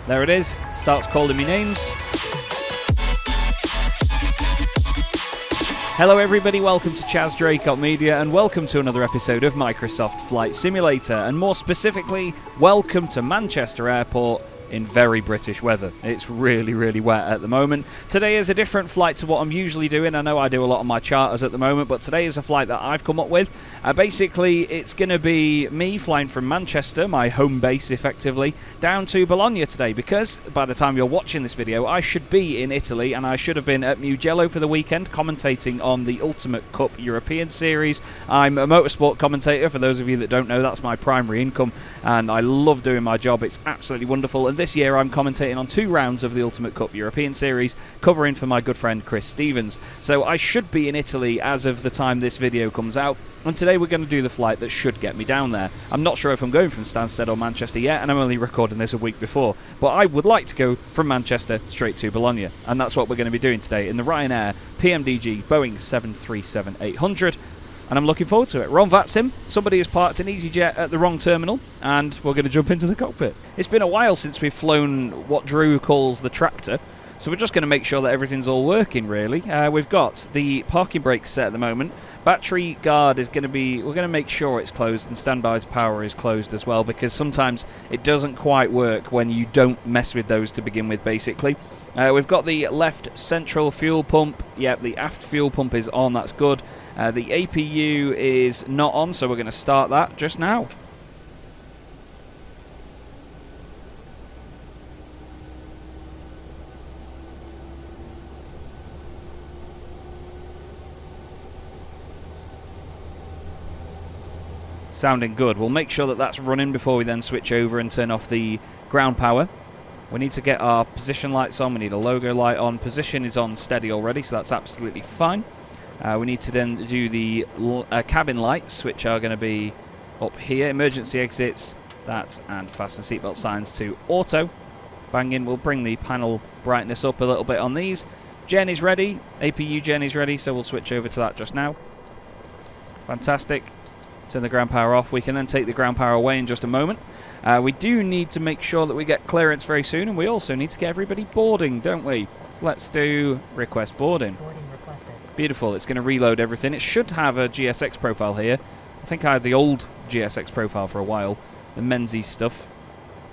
There it is. Starts calling me names. Hello everybody, welcome to Chaz Draycott Media and welcome to another episode of Microsoft Flight Simulator, and more specifically, welcome to Manchester Airport in very British weather. It's really, really wet at the moment. Today is a different flight to what I'm usually doing. I know I do a lot of my charters at the moment, but today is a flight that I've come up with. Basically, it's going to be me flying from Manchester, my home base effectively, down to Bologna today, because by the time you're watching this video, I should be in Italy, and I should have been at Mugello for the weekend, commentating on the Ultimate Cup European Series. I'm a motorsport commentator. For those of you that don't know, that's my primary income, and I love doing my job. It's absolutely wonderful. And this year I'm commentating on 2 rounds of the Ultimate Cup European Series, covering for my good friend Chris Stevens. So I should be in Italy as of the time this video comes out, and today we're going to do the flight that should get me down there. I'm not sure if I'm going from Stansted or Manchester yet, and I'm only recording this a week before, but I would like to go from Manchester straight to Bologna, and that's what we're going to be doing today in the Ryanair PMDG Boeing 737-800. And I'm looking forward to it. We're on VATSIM. Somebody has parked an EasyJet at the wrong terminal, and we're going to jump into the cockpit. It's been a while since we've flown what Drew calls the tractor, so we're just going to make sure that everything's all working, really. We've got the parking brakes set at the moment. Battery guard is going to be... We're going to make sure it's closed, and standby power is closed as well, because sometimes it doesn't quite work when you don't mess with those to begin with, basically. We've got the left central fuel pump. Yep, the aft fuel pump is on. That's good. The APU is not on, so we're going to start that just now. Sounding good. We'll make sure that that's running before we then switch over and turn off the ground power. We need to get our position lights on. We need a logo light on. Position is on steady already, so that's absolutely fine. We need to then do the cabin lights, which are going to be up here. Emergency exits, that, and fasten seatbelt signs to auto. Bang in. We'll bring the panel brightness up a little bit on these. Gen is ready. APU gen is ready, so we'll switch over to that just now. Fantastic. Turn the ground power off. We can then take the ground power away in just a moment. We do need to make sure that we get clearance very soon, and we also need to get everybody boarding, don't we? So let's do request boarding. Boarding requested. Beautiful. It's going to reload everything. It should have a GSX profile here. I think I had the old GSX profile for a while, the Menzies stuff.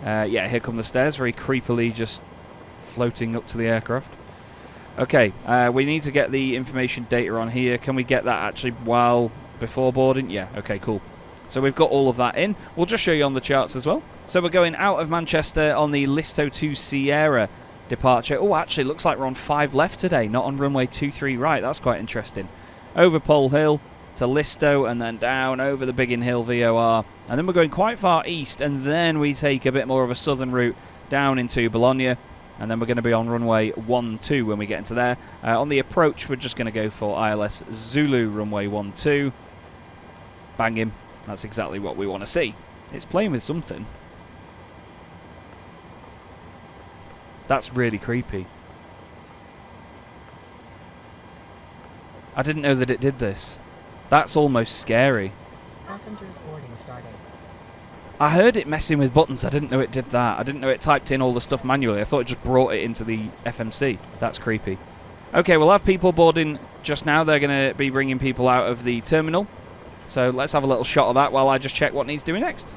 Yeah, here come the stairs, very creepily just floating up to the aircraft. Okay, we need to get the information data on here. Can we get that actually before boarding? Yeah, okay, cool. So we've got all of that in. We'll just show you on the charts as well. So we're going out of Manchester on the Listo 2 Sierra departure. Oh, actually, looks like we're on 5 left today, not on runway 23 right. That's quite interesting. Over Pole Hill to Listo, and then down over the Biggin Hill VOR. And then we're going quite far east, and then we take a bit more of a southern route down into Bologna. And then we're going to be on runway 12 when we get into there. On the approach, we're just going to go for ILS Zulu runway 12. Bang him. That's exactly what we want to see. It's playing with something. That's really creepy. I didn't know that it did this. That's almost scary. Passengers boarding starting. I heard it messing with buttons. I didn't know it did that. I didn't know it typed in all the stuff manually. I thought it just brought it into the FMC. That's creepy. Okay, we'll have people boarding just now. They're going to be bringing people out of the terminal. So let's have a little shot of that while I just check what needs doing next.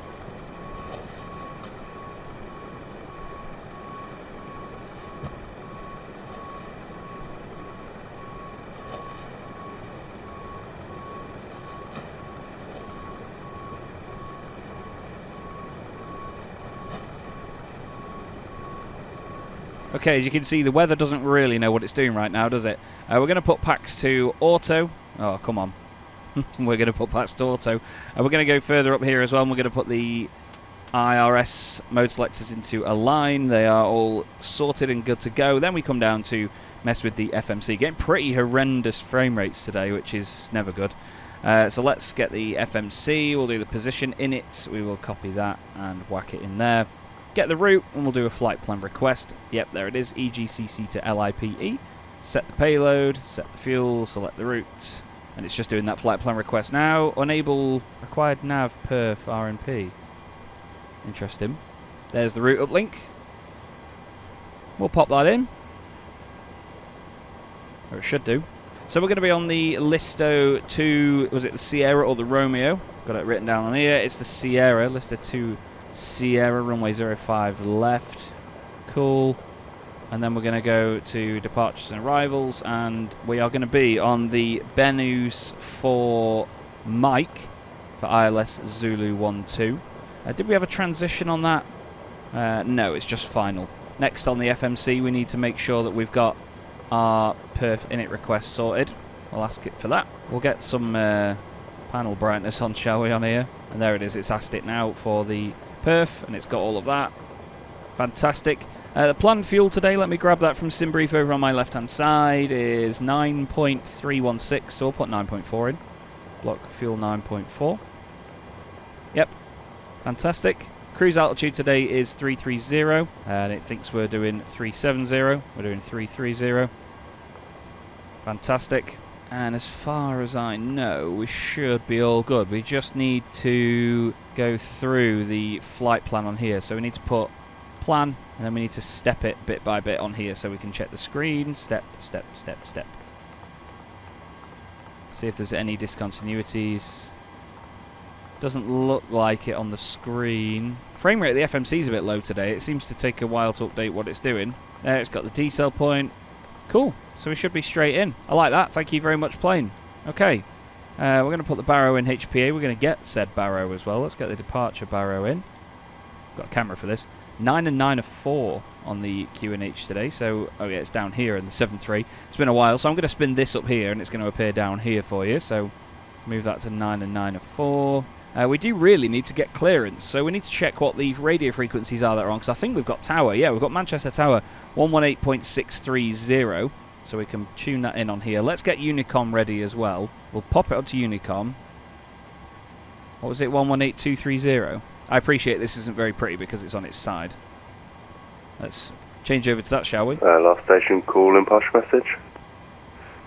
Okay, as you can see, the weather doesn't really know what it's doing right now, does it? We're going to put packs to auto. Oh, come on. We're going to put packs to auto. And we're going to go further up here as well, and we're going to put the IRS mode selectors into a line. They are all sorted and good to go. Then we come down to mess with the FMC. Getting pretty horrendous frame rates today, which is never good. So let's get the FMC. We'll do the position in it. We will copy that and whack it in there. Get the route, and we'll do a flight plan request. Yep, there it is, EGCC to LIPE. Set the payload, set the fuel, select the route, and it's just doing that flight plan request now. Enable required nav perf RNP. Interesting. There's the route uplink. We'll pop that in. Or it should do. So we're going to be on the Listo 2, was it the Sierra or the Romeo? Got it written down on here. It's the Sierra, Listo 2 Sierra, runway 05 left. Cool. And then we're going to go to departures and arrivals, and we are going to be on the Benus for Mike for ILS Zulu 12. Did we have a transition on that? No, it's just final. Next on the FMC, we need to make sure that we've got our perf init request sorted. We'll ask it for that. We'll get some panel brightness on, shall we, on here? And there it is. It's asked it now for the perf, and it's got all of that. Fantastic. The planned fuel today, let me grab that from SimBrief over on my left-hand side, is 9.316, so we'll put 9.4 in. Block fuel 9.4. Yep. Fantastic. Cruise altitude today is 330, and it thinks we're doing 370. We're doing 330. Fantastic. And as far as I know, we should be all good. We just need to go through the flight plan on here. So we need to put plan, and then we need to step it bit by bit on here so we can check the screen. Step, step, step, step. See if there's any discontinuities. Doesn't look like it on the screen. Frame rate of the FMC is a bit low today. It seems to take a while to update what it's doing. There, it's got the decel point. Cool. So we should be straight in. I like that. Thank you very much, plane. Okay. We're going to put the barrow in HPA. We're going to get said barrow as well. Let's get the departure barrow in. Got a camera for this. 9 and 9 of 4 on the QNH today. So, oh yeah, it's down here in the 7.3. It's been a while, so I'm going to spin this up here, and it's going to appear down here for you. So, move that to 9 and 9 of 4. We do really need to get clearance, so we need to check what the radio frequencies are that are on, because I think we've got tower. Yeah, we've got Manchester Tower 118.630, so we can tune that in on here. Let's get Unicom ready as well. We'll pop it onto Unicom. What was it, 118230? I appreciate this isn't very pretty because it's on its side. Let's change over to that, shall we? Last station, call and push message.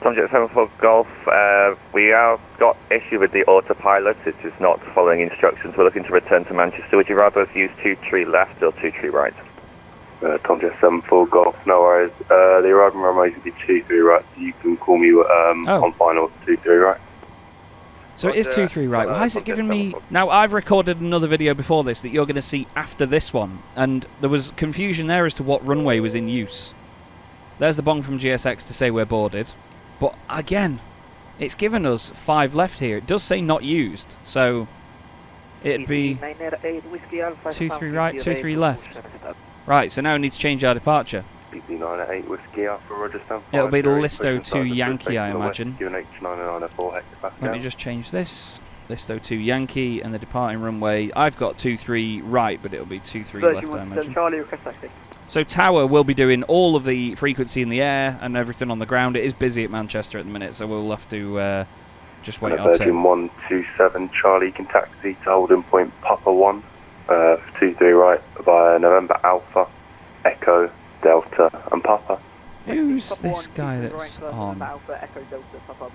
Subject 74 Golf, we have got issue with the autopilot. It is not following instructions. We're looking to return to Manchester. Would you rather us use 23 left or 23 right? Subject 74 Golf, no worries. The arriving runway is 23 right, so you can call me on final 23 right. So it is 2-3 right. Why is it giving me... Now, I've recorded another video before this that you're going to see after this one, and there was confusion there as to what runway was in use. There's the bong from GSX to say we're boarded. But, again, it's given us 5 left here. It does say not used, so it'd be 2-3 right, 2-3 left. Right, so now we need to change our departure. BP9 Whiskey Alpha, Roger Stand. It'll be the Listo 2 Yankee, I imagine. Let Let me just change this. Listo 2 Yankee and the departing runway. I've got 2-3 right, but it'll be 2-3 left, I imagine. Charlie, request taxi. So Tower will be doing all of the frequency in the air and everything on the ground. It is busy at Manchester at the minute, so we'll have to just wait our turn. 127 Charlie, you can taxi to holding point Papa 1, 2-3 right via November Alpha, Echo, Delta and Papa. Who's this guy that's on?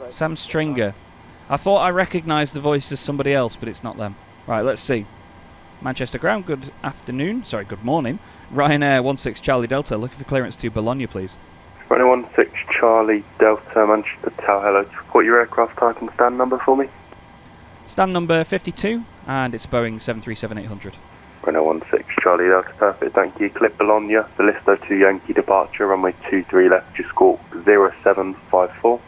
Sam Stringer. I thought I recognised the voice as somebody else, but it's not them. Right, let's see. Manchester ground, good afternoon. Sorry, good morning. Ryanair 16 Charlie Delta, looking for clearance to Bologna, please. Ryanair 16 Charlie Delta, Manchester Tower, hello. To report your aircraft type and stand number for me. Stand number 52, and it's Boeing 737-800. Ryanair 16 Charlie Delta, perfect, thank you. Clip Bologna, the Listo 2 Yankee departure, runway 23 left, just score 0754.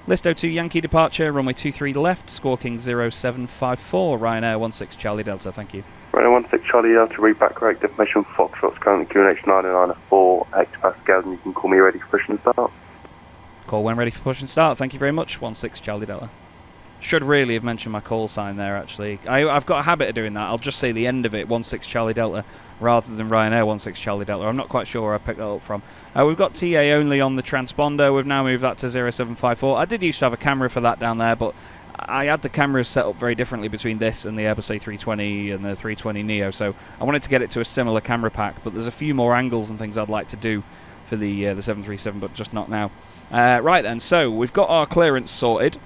Listo 2 Yankee departure, runway 23 left, squawking 0754, Ryanair 16 Charlie Delta, thank you. Ryanair 16 Charlie Delta, read back correct information, Foxtrot's currently QNH 994 hectopascals, and you can call me ready for push and start. Call when ready for push and start, thank you very much, 16 Charlie Delta. Should really have mentioned my call sign there, actually. I've got a habit of doing that. I'll just say the end of it, 16 Charlie Delta, rather than Ryanair 16 Charlie Delta. I'm not quite sure where I picked that up from. We've got TA only on the transponder. We've now moved that to 0754. I did used to have a camera for that down there, but I had the cameras set up very differently between this and the Airbus A320 and the 320 Neo, so I wanted to get it to a similar camera pack, but there's a few more angles and things I'd like to do for the 737, but just not now. Right then, so we've got our clearance sorted.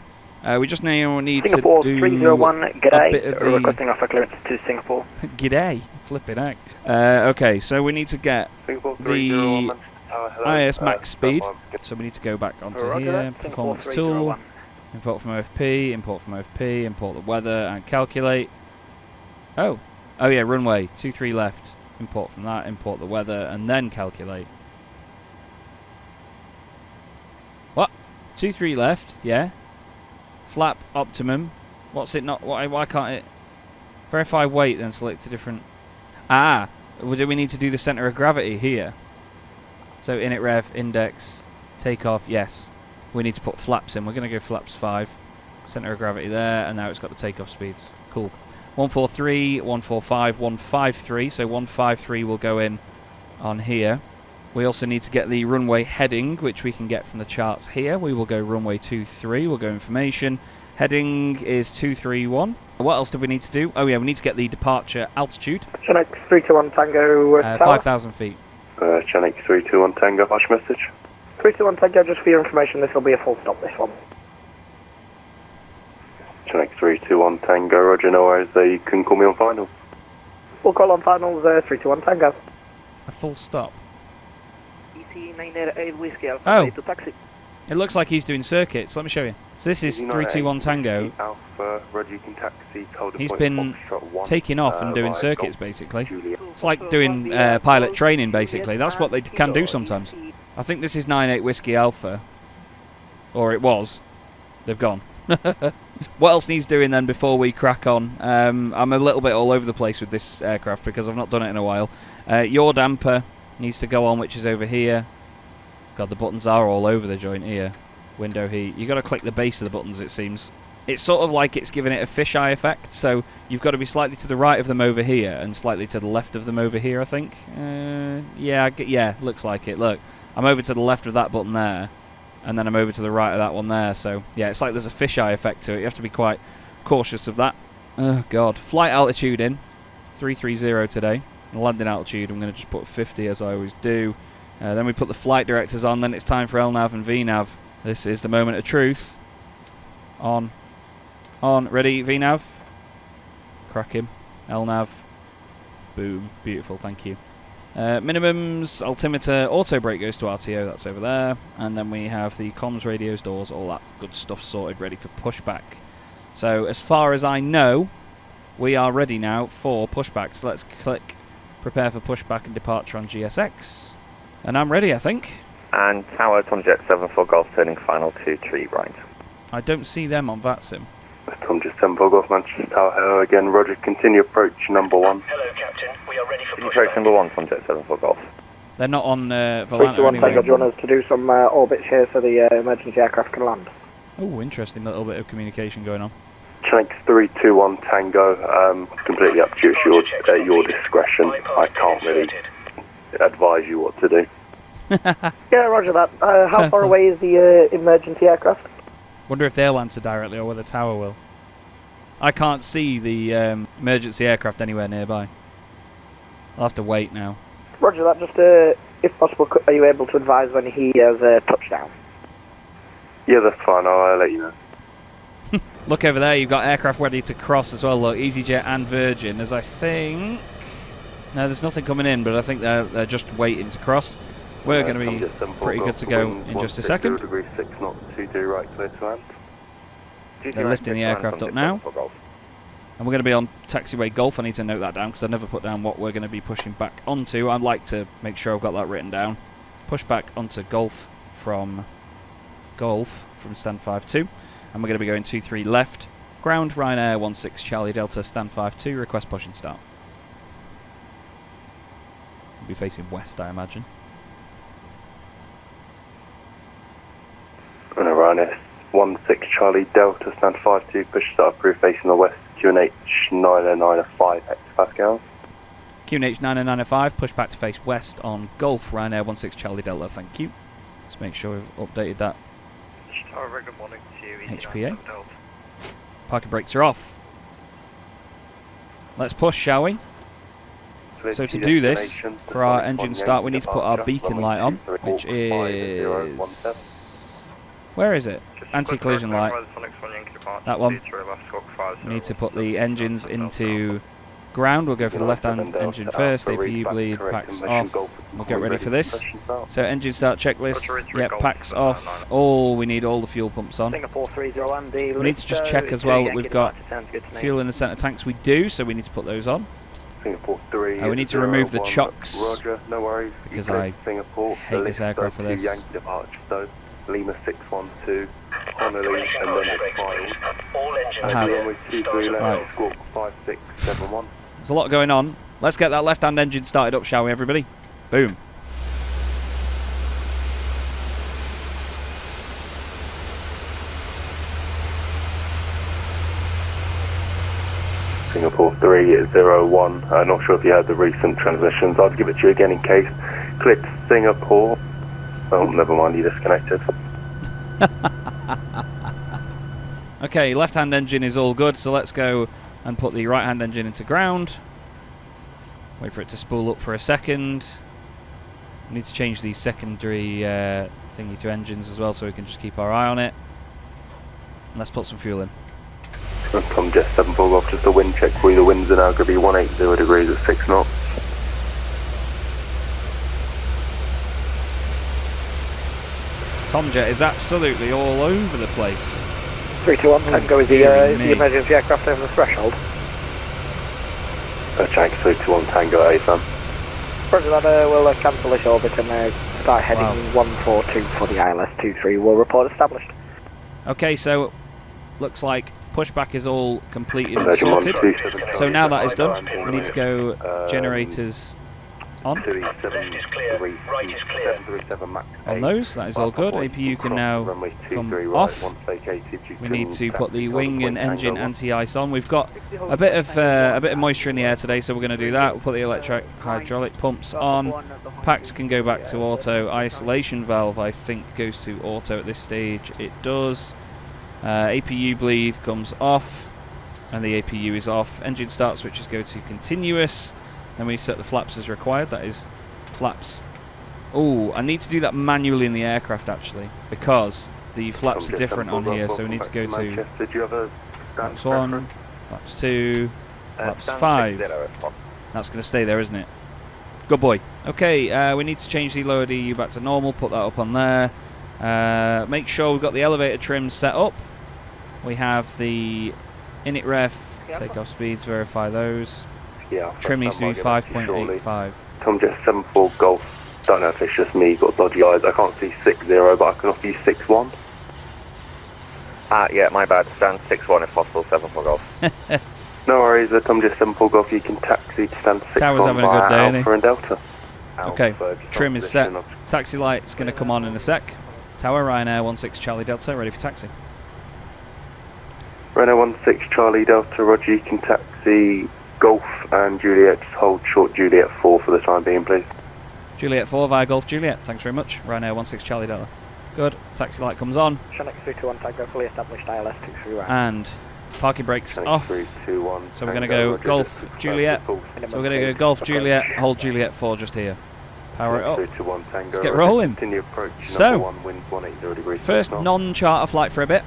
We just now need Singapore to do 301, a g'day. bit of the... Requesting offer clearance to Singapore. G'day, flipping heck. Okay, so we need to get the IS max speed. So we need to go back onto here, performance tool, import from OFP, import from OFP, import the weather and calculate. Oh yeah, runway, 23 left. Import from that, import the weather and then calculate. What? 23 left, yeah. Flap optimum. What's it not? Why can't it? Verify weight, then select a different. Ah, do we need to do the center of gravity here? So init rev, index, takeoff. Yes, we need to put flaps in. We're going to go flaps 5. Center of gravity there, and now it's got the takeoff speeds. Cool. 143, 145, 153. So 153 will go in on here. We also need to get the runway heading, which we can get from the charts here. We will go runway 23. We'll go information. Heading is 231. What else do we need to do? Oh yeah, we need to get the departure altitude. Chinook 321 Tango. 5,000 feet. Chinook 321 Tango, flash message. 321 Tango, just for your information, this will be a full stop, this one. Chinook 321 Tango, roger, no worries, you can call me on final. We'll call on finals 321 Tango. A full stop. EC 988 Whiskey Alpha, Oh. to taxi. It looks like he's doing circuits. Let me show you. So this is 321 Tango. Alpha, roger, you can taxi, He's been taking off and doing circuits, basically. It's like doing pilot training, basically. That's what they can do sometimes. I think this is 98 Whiskey Alpha. Or it was. They've gone. What else needs doing then before we crack on? I'm a little bit all over the place with this aircraft because I've not done it in a while. Yaw damper needs to go on, which is over here. God, the buttons are all over the joint here. Window heat. You've got to click the base of the buttons, it seems. It's sort of like it's giving it a fisheye effect, so you've got to be slightly to the right of them over here and slightly to the left of them over here, I think. Yeah, looks like it. Look, I'm over to the left of that button there, and then I'm over to the right of that one there, so yeah, it's like there's a fisheye effect to it. You have to be quite cautious of that. Oh, God. Flight altitude in. 330 today. Landing altitude, I'm going to just put 50 as I always do. Then we put the flight directors on, then it's time for LNAV and VNAV. This is the moment of truth. On. Ready, VNAV? Crack him. LNAV. Boom. Beautiful, thank you. Minimums, altimeter, auto brake goes to RTO, that's over there. And then we have the comms, radios, doors, all that good stuff sorted, ready for pushback. So as far as I know, we are ready now for pushback. So let's click prepare for pushback and departure on GSX. And I'm ready, I think. And Tower, Tomjet 74 Golf, turning final 23 right. I don't see them on VATSIM. Tomjet 74 Golf, Manchester Tower, hello again, roger, continue approach number 1. Hello, Captain. We are ready for pushback. Approach number 1, Tomjet 74 Golf. They're not on Volanta 321 anyway. Tango, do you want us to do some orbits here so the emergency aircraft can land? Oh, interesting little bit of communication going on. Chinook 321 Tango, completely up to you, it's your discretion. I can't really advise you what to do. Yeah, roger that. How far away is the emergency aircraft? Wonder if they'll answer directly or whether Tower will. I can't see the emergency aircraft anywhere nearby. I'll have to wait now. Roger that. Just, if possible, are you able to advise when he has a touchdown? Yeah, that's fine, I'll let you know. Look over there, you've got aircraft ready to cross as well. Look, EasyJet and Virgin, as I think... No, there's nothing coming in, but I think they're just waiting to cross. We're going to be pretty good to go in just a second. Degree 6 knots, 22 right, clear to land. They're lifting the aircraft up now. And we're going to be on taxiway Golf. I need to note that down because I never put down what we're going to be pushing back onto. I'd like to make sure I've got that written down. Push back onto Golf from stand 52. And we're going to be going 23 left. Ground, Ryanair 16 Charlie Delta, stand 52. Request push and start. We'll be facing west, I imagine. And Ryanair 16 Charlie Delta, stand 52. Push start approved facing the west. QNH 9095 hectopascals. QNH 9095, push back to face west on Golf, Ryanair 16 Charlie Delta, thank you. Let's make sure we've updated that. Good morning to you, HPA. Parking brakes are off. Let's push, shall we? So to do this, for our engine start, we need to put our beacon light on, which is Where is it? Anti-collision light. That one. We need to put the engines into ground. We'll go for the left-hand engine first. APU bleed, packs off. We'll get ready for this. So engine start checklist. Yep, packs off. Oh, we need all the fuel pumps on. Singapore 30 Andy. We need to just check as well that we've got fuel in the centre tanks. We do, so we need to put those on. Singapore 3. We need to remove the chocks. Roger, no worries. Because I Singapore, hate this aircraft for this. Yankee departure, so Lima 612, Honolulu, and then it's filed. I have. Runway 23 left, Right. squawk 5671. There's a lot going on. Let's get that left-hand engine started up, shall we, everybody? Boom. Singapore 301. Not sure if you heard the recent transmissions. I'll give it to you again in case. Click Singapore. Oh, never mind, you disconnected. Okay, left-hand engine is all good, so let's go and put the right-hand engine into ground. Wait for it to spool up for a second. We need to change the secondary thingy to engines as well, so we can just keep our eye on it. And let's put some fuel in. Tom Jet 74 Golf, just a wind check for you. The winds are now going to be 180 degrees at 6 knots. Tomjet is absolutely all over the place. 321 Tango is the emergency aircraft over the threshold. Tank 321 Tango A, son. Roger that, we'll cancel this orbit and start heading 142 for the ILS-23. We'll report established. Okay, so looks like pushback is all completed and sorted. So now that is done, we need to go generators on. On those, that is all good. APU can now come off. We need to put the wing and engine anti-ice on. We've got a bit of moisture in the air today, so we're going to do that. We'll put the electric hydraulic pumps on. Packs can go back to auto. Isolation valve, I think, goes to auto at this stage. It does. APU bleed comes off, and the APU is off. Engine start switches go to continuous. Then we set the flaps as required. That is flaps. Oh, I need to do that manually in the aircraft actually, because the flaps are different on here. So we need to go to flaps 1, flaps 2, flaps 5. That's going to stay there, isn't it? Good boy. Okay, we need to change the lower DU back to normal. Put that up on there. Make sure we've got the elevator trims set up. We have the init ref, takeoff speeds, verify those. Yeah, trim needs to be 5.85. Tom Jet 74 Golf. Don't know if it's just me, got dodgy eyes. I can't see 60, but I can offer you 61. Yeah, my bad. Stand 61 if possible, 74 Golf. No worries, Tom Jet 74 Golf. You can taxi to stand 61 Tower's having a good day, isn't he? Alpha and Delta. Okay, trim is set. Taxi light's going to come on in a sec. Tower, Ryanair 16 Charlie Delta, ready for taxi. Ryanair 16 Charlie Delta, roger, you can taxi Golf and Juliet, just hold short Juliet 4 for the time being, please. Juliet 4 via Golf Juliet, thanks very much. Ryanair 16 Charlie Delta. Good, taxi light comes on. Chinook 321 Tango, fully established ILS-23 right. And parking brakes off. 321, so we're going to go Golf Juliet. So we're going to go Golf Juliet, hold Juliet 4 just here. Power it up. Let's get rolling. So, first non-charter flight for a bit,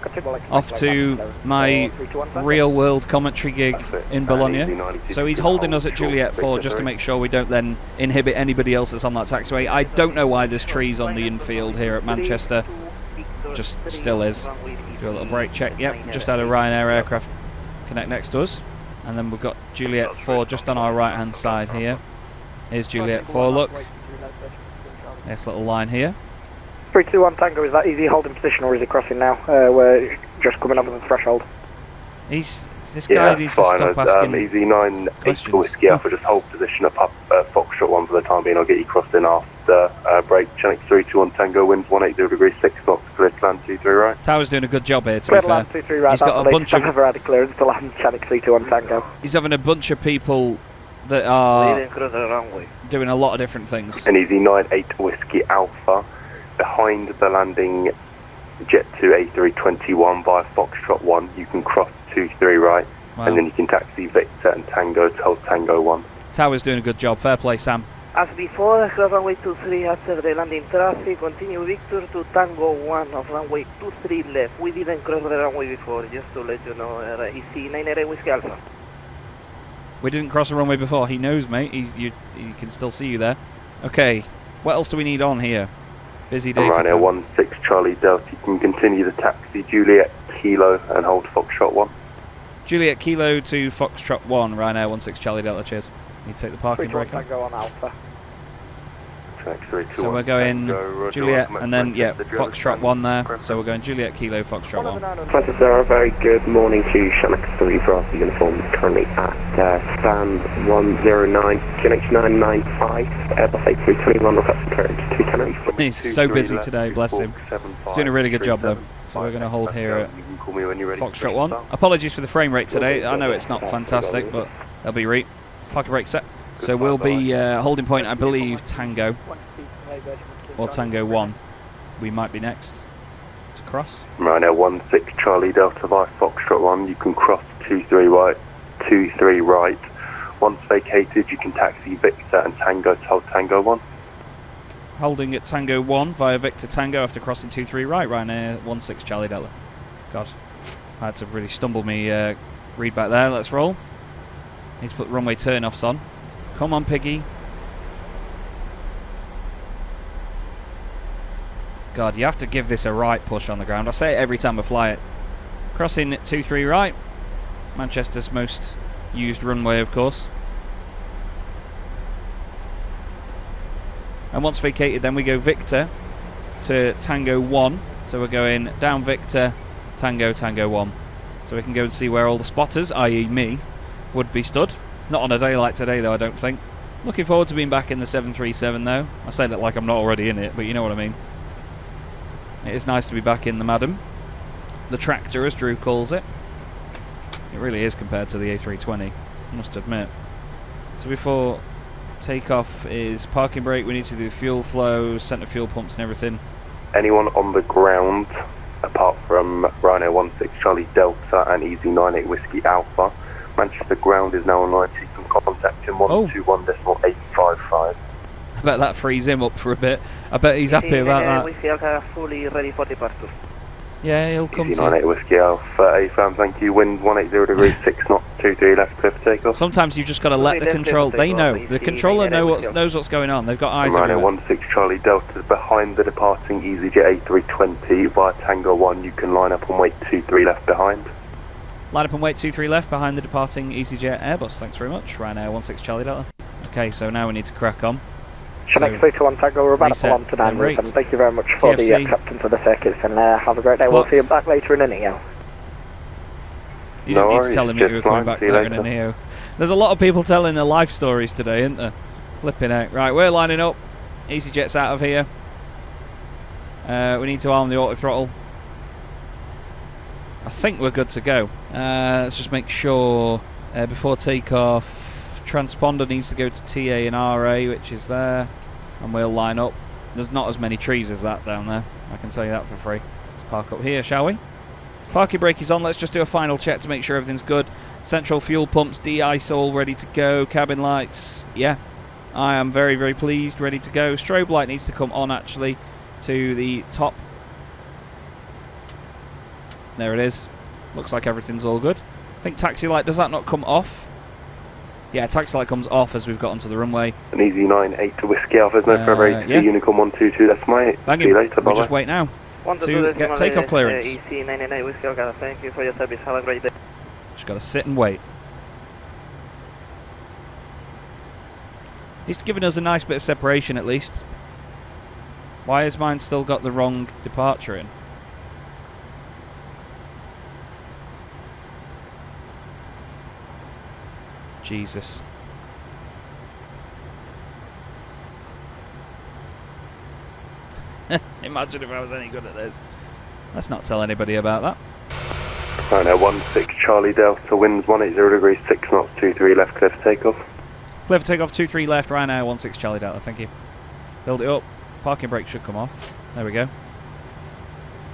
off to my real-world commentary gig in Bologna. So he's holding us at Juliet 4 just to make sure we don't then inhibit anybody else that's on that taxiway. I don't know why there's trees on the infield here at Manchester. Just still is. Do a little brake check. Yep, just had a Ryanair aircraft connect next to us. And then we've got Juliet 4 just on our right-hand side here. Here's Juliet 4, look. Nice little line here. 321 Tango, is that easy holding position or is he crossing now? We're just coming up on the threshold. This guy needs to stop asking Easy 9 8 whiskey Alpha, just hold position up Foxtrot 1 for the time being. I'll get you crossed in after break. Channel 321 Tango, winds 180 degrees 6 knots, clear to land 23 right. Tower's doing a good job here, to be fair. 23 right. He's got a bunch of... I've never had a clearance to land Channel 321 Tango. He's having a bunch of people that are doing a lot of different things. And Easy 9 8 whiskey Alpha, behind the landing Jet 2 A321 via Foxtrot 1, you can cross 23 right, and then you can taxi Victor and Tango to hold Tango 1. Tower's doing a good job, fair play Sam. As before, cross runway 23 after the landing traffic, continue Victor to Tango 1 of runway 23 left. We didn't cross the runway before, just to let you know. EC 98 Whiskey Alpha. We didn't cross the runway before. He knows, mate. He can still see you there. Okay, what else do we need on here? Busy day for Ryanair 16 Charlie Delta. You can continue the taxi, Juliet Kilo, and hold Foxtrot 1. Juliet Kilo to Foxtrot 1, Ryanair 16 Charlie Delta, cheers. Need to take the parking brake on. Tango on Alpha. So we're going Juliet and then, yeah, Foxtrot 1 there. So we're going Juliet Kilo, Foxtrot 1. Francis Zara, very good morning to Shamax 3 Bravo uniform, currently at stand 109, QNH 995, Airbus A321, requesting clearance to Tenerife. He's so busy today, bless him. He's doing a really good job though. So we're going to hold here at Foxtrot 1. Apologies for the frame rate today. I know it's not fantastic, but they'll be re. Parking brake set. So we'll be holding point, I believe, Tango. Or Tango 1. We might be next to cross. Ryanair 16 Charlie Delta via Foxtrot 1. You can cross 23 right. Once vacated, you can taxi Victor and Tango to hold Tango 1. Holding at Tango 1 via Victor Tango after crossing 23 right, Ryanair 16 Charlie Delta. God, I had to really stumble me read back there. Let's roll. Need to put runway turn-offs on. Come on, Piggy. God, you have to give this a right push on the ground. I say it every time I fly it. Crossing 23 right. Manchester's most used runway, of course. And once vacated, then we go Victor to Tango 1. So we're going down Victor, Tango, Tango 1. So we can go and see where all the spotters, i.e. me, would be stood. Not on a day like today, though, I don't think. Looking forward to being back in the 737, though. I say that like I'm not already in it, but you know what I mean. It is nice to be back in the Madam. The tractor, as Drew calls it. It really is compared to the A320, I must admit. So before takeoff is parking brake, we need to do fuel flow, centre fuel pumps and everything. Anyone on the ground, apart from Ryanair 16 Charlie Delta and Easy 98 Whiskey Alpha, Manchester ground is now online, so you can contact him 121.855. I bet that frees him up for a bit. I bet he's happy about that. Fully ready for departure. Yeah, he'll come Easy to 98 Whiskey Alpha, AFAM, thank you. Wind 180 degrees, 6 knots, 23 left, clear for takeoff. Sometimes you've just got to let the control. They know. The controller knows what's going on. They've got eyes on it. Ryanair 16 Charlie Delta behind the departing EasyJet A320 via Tango 1. You can line up and wait 23 left behind. Line up and wait 23 left behind the departing EasyJet Airbus. Thanks very much. Ryanair 16 Charlie Delta. Okay, so now we need to crack on. Shamax 321 Tango, we're about to pull on to 9 and thank you very much for the acceptance of the circuits and have a great day. We'll see you back later in a NEO. You didn't need to tell him you were coming back later in a NEO. There's a lot of people telling their life stories today, isn't there? Flipping out. Right, we're lining up. EasyJet's out of here. We need to arm the auto throttle. I think we're good to go. Let's just make sure before takeoff, transponder needs to go to TA and RA, which is there, and we'll line up. There's not as many trees as that down there, I can tell you that for free. Let's park up here, shall we? Parking brake is on. Let's just do a final check to make sure everything's good. Central fuel pumps, de-ice all ready to go. Cabin lights, yeah, I am very, very pleased, ready to go. Strobe light needs to come on actually to the top. There it is. Looks like everything's all good. I think taxi light, does that not come off? Yeah, taxi light comes off as we've got onto the runway. An Easy 98 to Whiskey Alpha, there's no further ATC, Unicorn 122, that's my Bang see you later, we'll just wait now to get takeoff clearance. EC 99 Whiskey Alpha, thank you for your service, have a great day. Just got to sit and wait. He's giving us a nice bit of separation at least. Why has mine still got the wrong departure in? Jesus. Imagine if I was any good at this. Let's not tell anybody about that. Ryanair 16 Charlie Delta, winds 180 degrees, 6 knots, 23 left, clear for takeoff. Clear for takeoff, 23 left, Ryanair 16 Charlie Delta, thank you. Build it up. Parking brake should come off. There we go.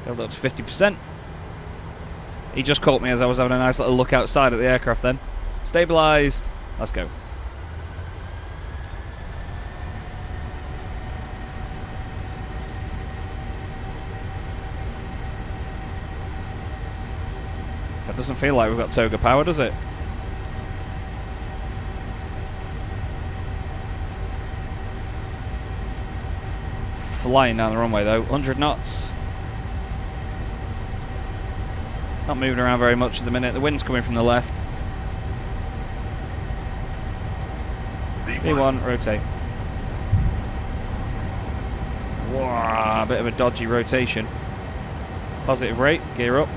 Build it up to 50%. He just caught me as I was having a nice little look outside at the aircraft then. Stabilised. Let's go. That doesn't feel like we've got toga power, does it? Flying down the runway though, 100 knots. Not moving around very much at the minute. The wind's coming from the left. V1, rotate. Wow, a bit of a dodgy rotation. Positive rate, gear up.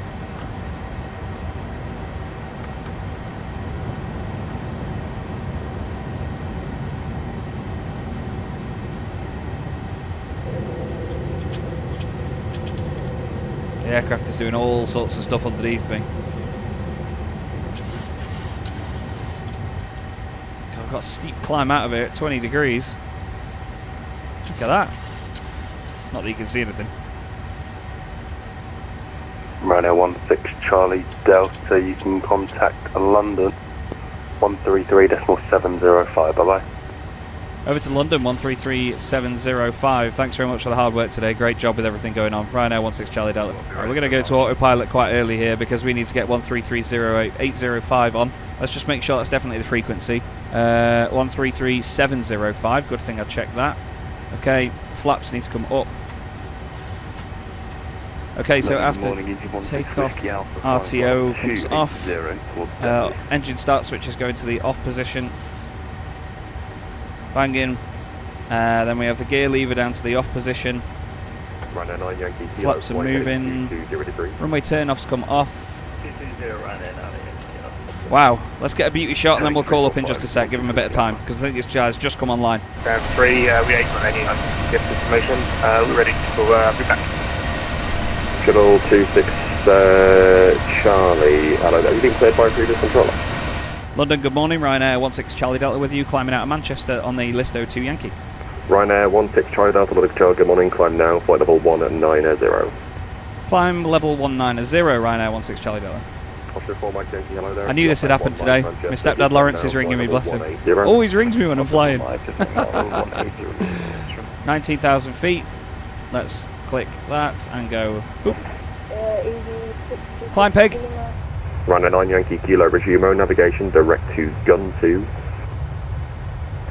The aircraft is doing all sorts of stuff underneath me. I've got a steep climb out of here at 20 degrees. Look at that. Not that you can see anything. Ryanair 16 Charlie Delta, you can contact London 133.705. Bye bye. Over to London 133705. Thanks very much for the hard work today. Great job with everything going on. Ryanair 16 Charlie Delta. Right, we're going to go to autopilot quite early here because we need to get 1330805 on. Let's just make sure that's definitely the frequency. 133705. Good thing I checked that. Okay, flaps need to come up. Okay, so after takeoff, RTO comes off. Engine start switches go into the off position. Bang in. Then we have the gear lever down to the off position. Flaps are moving. Runway turn-offs come off. Wow, let's get a beauty shot and then we'll call up in just a sec. Give him a bit of time because I think this Chaz just come online. Ground 3, we 8 on any gift information. We're ready to be back. Shuttle 26 Charlie, hello there. You've been cleared by previous controller. London, good morning. Ryanair 16 Charlie Delta with you, climbing out of Manchester on the List 02 Yankee. Ryanair 16 Charlie Delta with Charlie, good morning. Climb now, flight level 190. Climb level 190, Ryanair 16 Charlie Delta. I knew this had happened today. My stepdad Lawrence is ringing me, bless him. Always rings me when I'm flying. 19,000 feet. Let's click that and go boop. Climb peg. Ryanair 9 Yankee Kilo, resume navigation direct to Gun 2.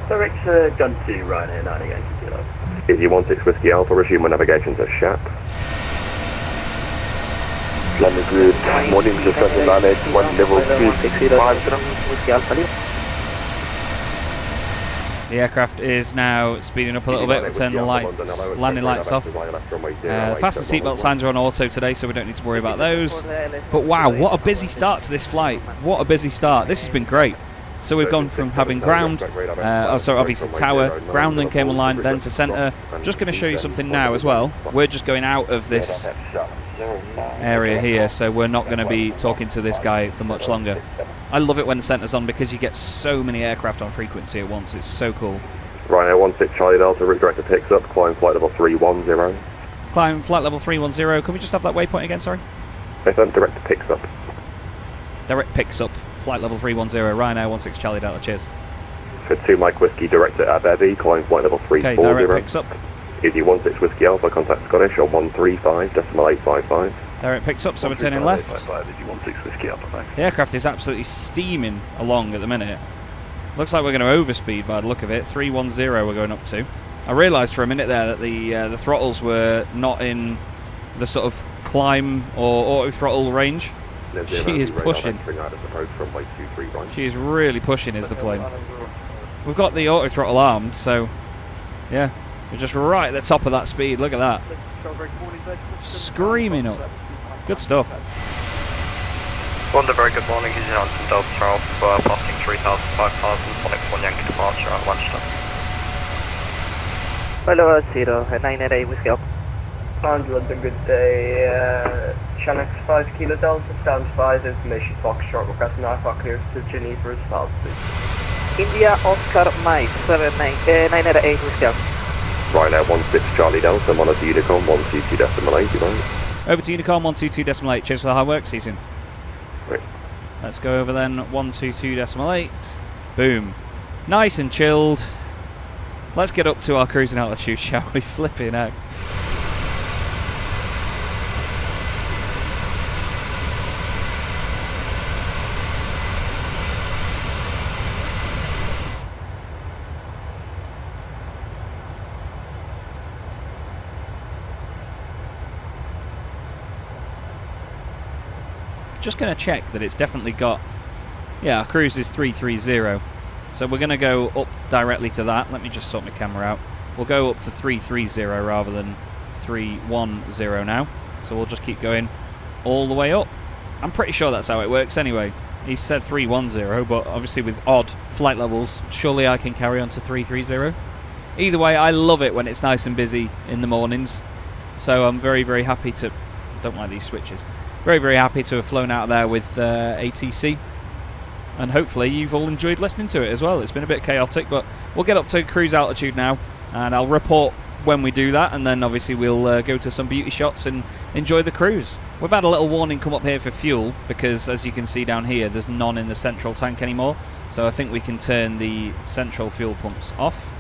Direct to Gun 2, Ryanair 9 Yankee Kilo. Is you 16 Whiskey Alpha, resume navigation to Shap. London Grid, morning to 798, 1 level 265. The aircraft is now speeding up a little bit. We'll turn the lights, landing lights off. Fasten seatbelt signs are on auto today, so we don't need to worry about those. But wow, what a busy start to this flight. What a busy start. This has been great. So we've gone from having ground, obviously tower, ground then came online, then to centre. I'm just going to show you something now as well. We're just going out of this area here, so we're not going to be talking to this guy for much longer. I love it when the centre's on because you get so many aircraft on frequency at once. It's so cool. Ryanair 16 Charlie Delta, route director picks up, climb flight level 310. Climb flight level 310. Can we just have that waypoint again, sorry? Director picks up. Direct picks up, flight level 310, Ryanair 16 Charlie Delta, cheers. For 2 Mike Whiskey, director at Bevy, climb flight level 340. Okay, direct picks up. Is you 16 Whiskey Alpha, contact Scottish on 135.855. Direct picks up, so we're turning left. Whiskey Alpha, The aircraft is absolutely steaming along at the minute. Looks like we're going to overspeed by the look of it. 310 we're going up to. I realised for a minute there that the throttles were not in the sort of climb or auto throttle range. She is pushing. She is really pushing is the plane. We've got the auto throttle armed, so yeah, we're just right at the top of that speed. Look at that. Screaming up. Good stuff. London, very good morning. Using Anton Delta 12, passing 3,500 for next 1 Yankee departure at Manchester. Hello, 988 Whiskey Alpha. London, good day. Channel 5 Kilo Delta, stand by, information Foxtrot, requesting IFR clearance to Geneva as well, please. India Oscar Mike, 988 Whiskey Alpha. Ryanair 16 Charlie Delta, monitor Unicom 122.8. Over to Unicom 122.8. Cheers for the hard work. See you soon. Right. Let's go over then. 122.8. Boom. Nice and chilled. Let's get up to our cruising altitude, shall we? Flipping out. just going to check that it's definitely got... Yeah, our cruise is 330. So we're going to go up directly to that. Let me just sort my camera out. We'll go up to 330 rather than 310 now. So we'll just keep going all the way up. I'm pretty sure that's how it works anyway. He said 310, but obviously with odd flight levels, surely I can carry on to 330. Either way, I love it when it's nice and busy in the mornings. So I'm very, very happy to... Don't like these switches. Very, very happy to have flown out of there with ATC. And hopefully you've all enjoyed listening to it as well. It's been a bit chaotic, but we'll get up to cruise altitude now. And I'll report when we do that, and then obviously we'll go to some beauty shots and enjoy the cruise. We've had a little warning come up here for fuel, because as you can see down here, there's none in the central tank anymore. So I think we can turn the central fuel pumps off.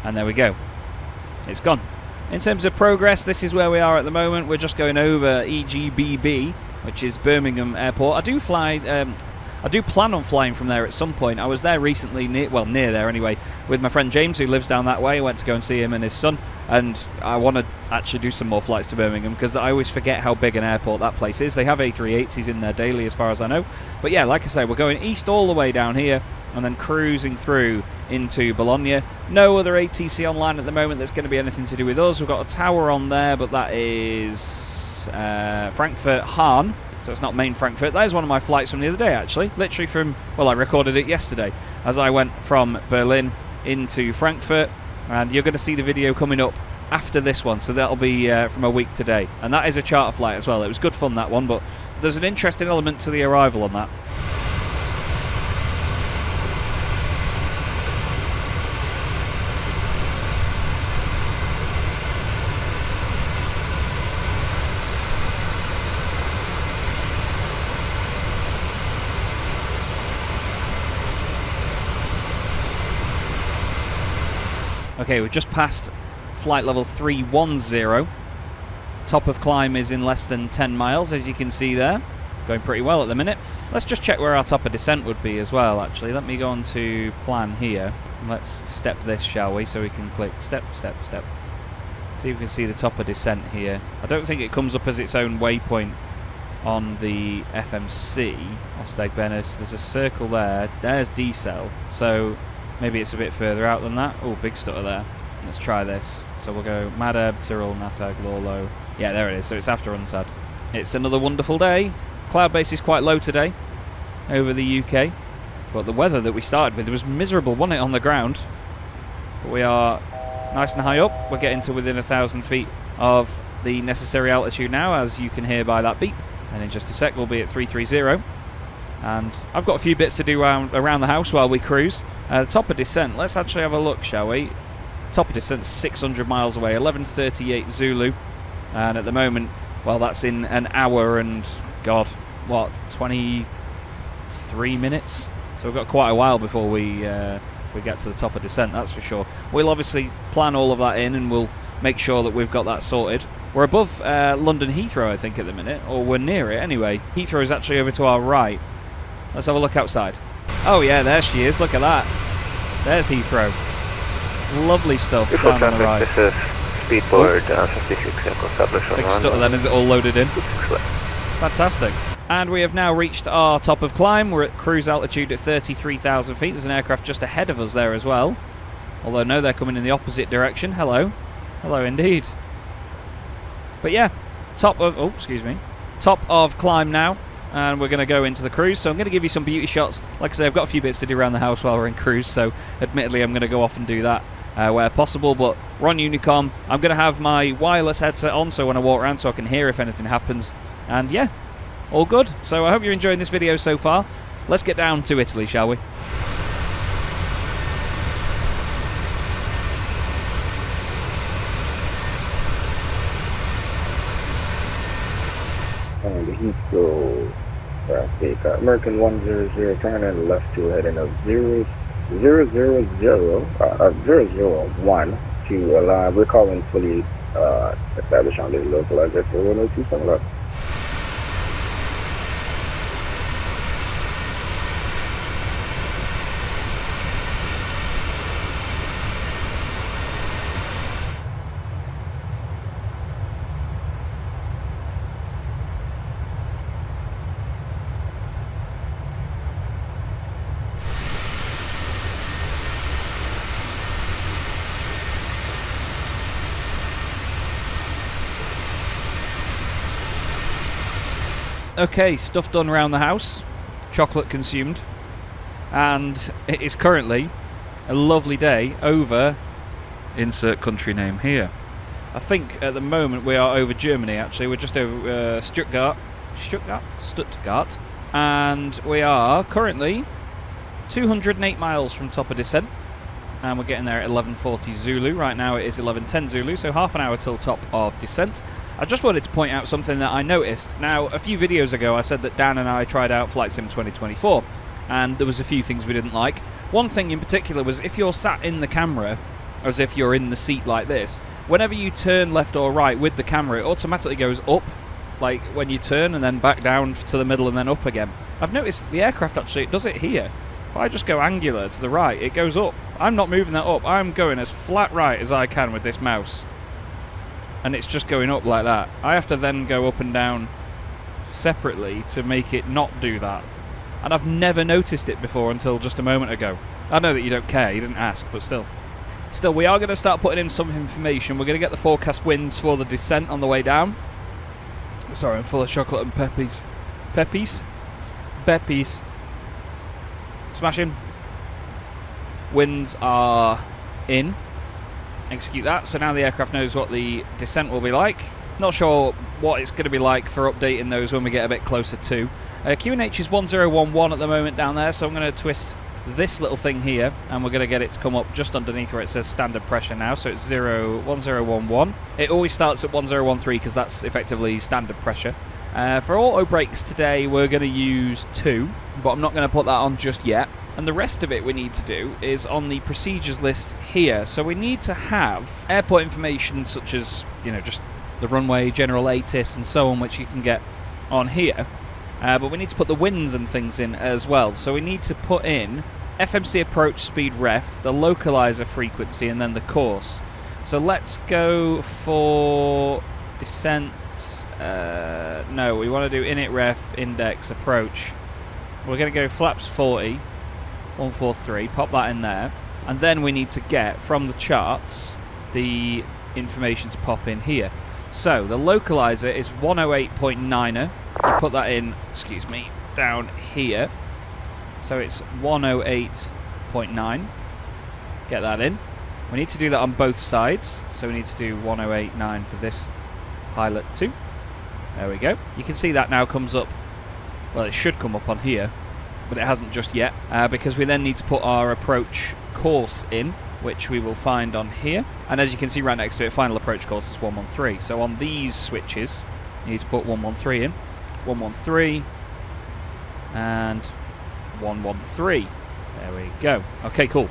And there we go. It's gone. In terms of progress, this is where we are at the moment. We're just going over EGBB, which is Birmingham Airport. I do plan on flying from there at some point. I was there recently, near there anyway, with my friend James, who lives down that way. I went to go and see him and his son, and I want to actually do some more flights to Birmingham, because I always forget how big an airport that place is. They have A380s in there daily, as far as I know. But yeah, like I say, we're going east all the way down here, and then cruising through into Bologna. No other ATC online at the moment that's going to be anything to do with us. We've got a tower on there, but that is Frankfurt-Hahn. So it's not main Frankfurt. That is one of my flights from the other day, actually. Literally from, well, I recorded it yesterday as I went from Berlin into Frankfurt. And you're going to see the video coming up after this one. So that'll be from a week today. And that is a charter flight as well. It was good fun, that one. But there's an interesting element to the arrival on that. Okay, we've just passed flight level 310. Top of climb is in less than 10 miles, as you can see there. Going pretty well at the minute. Let's just check where our top of descent would be as well, actually. Let me go on to plan here. Let's step this, shall we? So we can click step, step, step. See if we can see the top of descent here. I don't think it comes up as its own waypoint on the FMC. Osteg Bennis. There's a circle there. There's decel. So... maybe it's a bit further out than that. Oh, big stutter there. Let's try this. So we'll go Madeb, Tyrrell, Natag, Lorlo. Yeah, there it is. So it's after Untad. It's another wonderful day. Cloud base is quite low today over the UK. But the weather that we started with was miserable, wasn't it, on the ground? But we are nice and high up. We're getting to within 1,000 feet of the necessary altitude now, as you can hear by that beep. And in just a sec, we'll be at 330. And I've got a few bits to do around the house while we cruise. Top of descent, let's actually have a look, shall we? Top of descent 600 miles away, 11:38 Zulu. And at the moment, well, that's in an hour and, God, what, 23 minutes? So we've got quite a while before we get to the top of descent, that's for sure. We'll obviously plan all of that in, and we'll make sure that we've got that sorted. We're above London Heathrow, I think, at the minute, or we're near it anyway. Heathrow is actually over to our right. Let's have a look outside. Oh yeah, there she is. Look at that. There's Heathrow. Lovely stuff down on the right. This is speedboard 56 established. Big stutter then, is it all loaded in? Fantastic. And we have now reached our top of climb. We're at cruise altitude at 33,000 feet. There's an aircraft just ahead of us there as well. Although no, they're coming in the opposite direction. Hello. Hello indeed. But yeah, top of climb now. And we're going to go into the cruise, so I'm going to give you some beauty shots. Like I say, I've got a few bits to do around the house while we're in cruise, so admittedly I'm going to go off and do that where possible, but we're on Unicom. I'm going to have my wireless headset on, so when I walk around, so I can hear if anything happens. And yeah, all good. So I hope you're enjoying this video so far. Let's get down to Italy, shall we? Heathrow traffic, American 100, turning left to heading of 001 to allow, we're calling fully established on the localizer for 1027 left. Okay, stuff done around the house, chocolate consumed, and it is currently a lovely day over, insert country name here. I think at the moment we are over Germany, actually. We're just over Stuttgart, and we are currently 208 miles from top of descent, and we're getting there at 11:40 Zulu. Right now it is 11:10 Zulu, so half an hour till top of descent. I just wanted to point out something that I noticed. Now, a few videos ago I said that Dan and I tried out Flight Sim 2024, and there was a few things we didn't like. One thing in particular was if you're sat in the camera, as if you're in the seat like this, whenever you turn left or right with the camera, it automatically goes up, like when you turn, and then back down to the middle and then up again. I've noticed the aircraft actually, it does it here. If I just go angular to the right, it goes up. I'm not moving that up. I'm going as flat right as I can with this mouse. And it's just going up like that. I have to then go up and down separately to make it not do that. And I've never noticed it before until just a moment ago. I know that you don't care, you didn't ask, but still. Still, we are going to start putting in some information. We're going to get the forecast winds for the descent on the way down. Sorry, I'm full of chocolate and peppies. Peppies. Smashing. Winds are in. Execute that. So now the aircraft knows what the descent will be like. Not sure what it's going to be like for updating those when we get a bit closer to. QNH is 1011 at the moment down there, so I'm going to twist this little thing here, and we're going to get it to come up just underneath where it says standard pressure now, so it's 1011. It always starts at 1013 because that's effectively standard pressure. For auto brakes today we're going to use 2, but I'm not going to put that on just yet. And the rest of it we need to do is on the procedures list here. So we need to have airport information such as, you know, just the runway, general ATIS and so on, which you can get on here. But we need to put the winds and things in as well. So we need to put in FMC approach speed ref, the localizer frequency, and then the course. So let's go for descent. No, we want to do init ref, index, approach. We're going to go flaps 40. 143, pop that in there, and then we need to get from the charts the information to pop in here. So the localizer is 108.9er. You put that in, excuse me, down here. So it's 108.9. Get that in. We need to do that on both sides. So we need to do 108.9 for this pilot too. There we go. You can see that now comes up. Well, it should come up on here, but it hasn't just yet, because we then need to put our approach course in, which we will find on here. And as you can see right next to it, final approach course is 113. So on these switches, you need to put 113 in, 113, and 113. There we go. Okay, cool.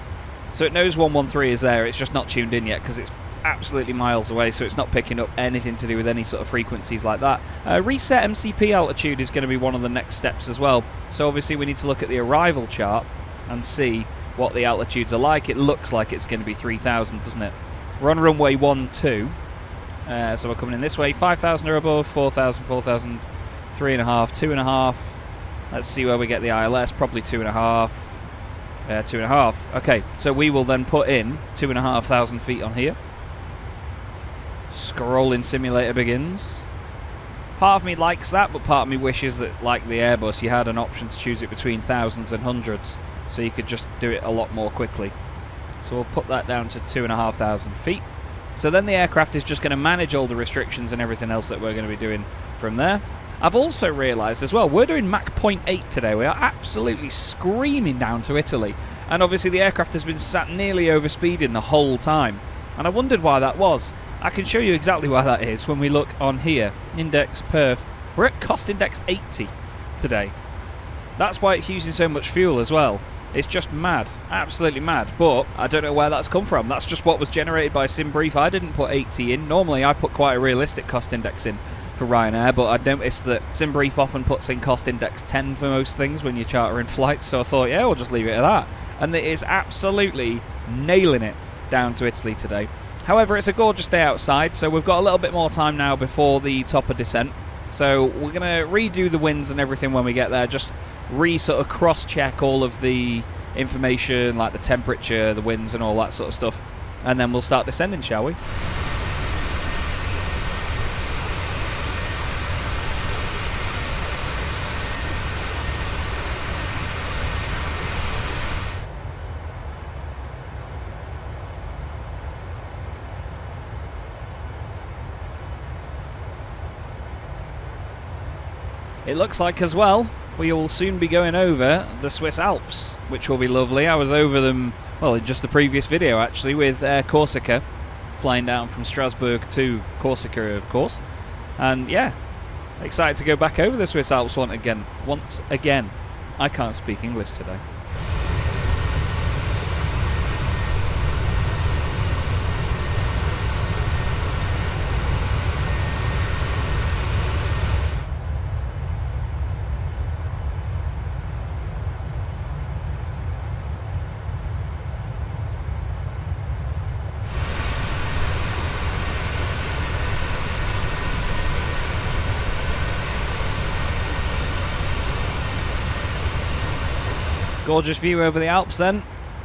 So it knows 113 is there, it's just not tuned in yet because it's absolutely miles away, so it's not picking up anything to do with any sort of frequencies like that. Reset MCP altitude is going to be one of the next steps as well. So obviously we need to look at the arrival chart and see what the altitudes are like. It looks like it's going to be 3,000, doesn't it? We're on runway 12, so we're coming in this way. 5,000 or above, 4,000, 4,000, 3.5, 2.5. Let's see where we get the ILS, probably 2.5. 2.5. Okay, so we will then put in 2,500 feet on here. Scrolling simulator begins. Part of me likes that, but part of me wishes that, like the Airbus, you had an option to choose it between thousands and hundreds, so you could just do it a lot more quickly. So we'll put that down to 2,500 feet. So then the aircraft is just going to manage all the restrictions and everything else that we're going to be doing from there. I've also realised as well, we're doing Mach 0.8 today. We are absolutely screaming down to Italy. And obviously the aircraft has been sat nearly over speeding the whole time. And I wondered why that was. I can show you exactly why that is when we look on here. Index perf. We're at cost index 80 today. That's why it's using so much fuel as well. It's just mad. Absolutely mad. But I don't know where that's come from. That's just what was generated by SimBrief. I didn't put 80 in. Normally I put quite a realistic cost index in for Ryanair, but I've noticed that SimBrief often puts in cost index 10 for most things when you're chartering flights, so I thought, yeah, we'll just leave it at that. And it is absolutely nailing it down to Italy today. However, it's a gorgeous day outside, so we've got a little bit more time now before the top of descent. So we're going to redo the winds and everything when we get there, just sort of cross-check all of the information, like the temperature, the winds and all that sort of stuff. And then we'll start descending, shall we? It looks like as well we will soon be going over the Swiss Alps, which will be lovely. I was over them, well, in just the previous video actually, with Corsica, flying down from Strasbourg to Corsica, of course. And yeah, excited to go back over the Swiss Alps once again. I can't speak English today. Gorgeous view over the Alps then,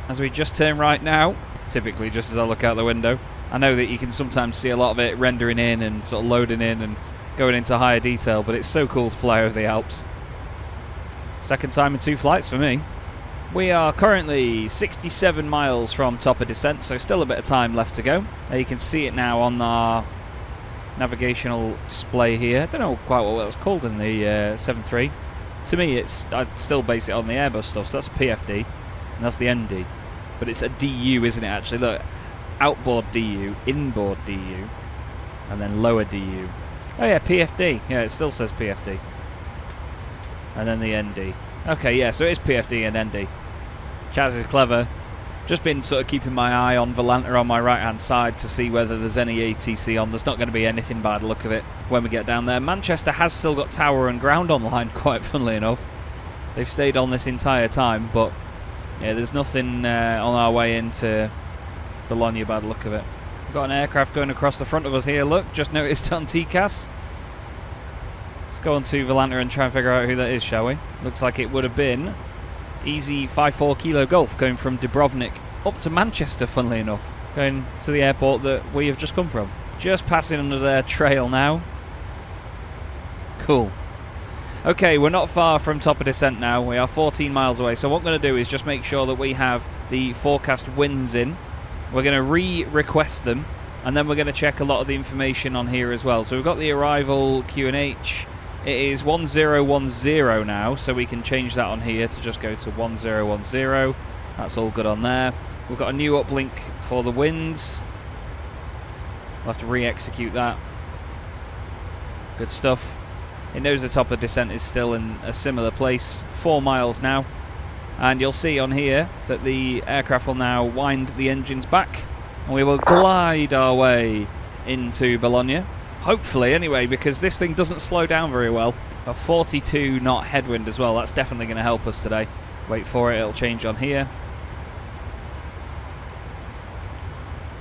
as we just turn right now, typically just as I look out the window. I know that you can sometimes see a lot of it rendering in and sort of loading in and going into higher detail, but it's so cool to fly over the Alps. Second time in 2 flights for me. We are currently 67 miles from top of descent, so still a bit of time left to go. You can see it now on our navigational display here. I don't know quite what it's called in the 7.3. To me, I'd still base it on the Airbus stuff, so that's PFD, and that's the ND. But it's a DU, isn't it, actually? Look, outboard DU, inboard DU, and then lower DU. Oh yeah, PFD. Yeah, it still says PFD. And then the ND. Okay, yeah, so it is PFD and ND. Chaz is clever. Just been sort of keeping my eye on Volanta on my right-hand side to see whether there's any ATC on. There's not going to be anything by the look of it when we get down there. Manchester has still got tower and ground online, quite funnily enough. They've stayed on this entire time, but yeah, there's nothing on our way into Bologna by the look of it. We've got an aircraft going across the front of us here, look, just noticed on TCAS. Let's go on to Volanta and try and figure out who that is, shall we? Looks like it would have been Easy 54 Kilo Golf going from Dubrovnik up to Manchester, funnily enough, going to the airport that we have just come from. Just passing under their trail now. Cool. Okay, we're not far from top of descent now. We are 14 miles away, so what I'm going to do is just make sure that we have the forecast winds in. We're going to re-request them, and then we're going to check a lot of the information on here as well. So we've got the arrival QNH. It is 1010 now, so we can change that on here to just go to 1010. That's all good on there. We've got a new uplink for the winds. We'll have to re-execute that. Good stuff. It knows the top of descent is still in a similar place. 4 miles now. And you'll see on here that the aircraft will now wind the engines back, and we will glide our way into Bologna. Hopefully, anyway, because this thing doesn't slow down very well. A 42 knot headwind as well. That's definitely going to help us today. Wait for it. It'll change on here.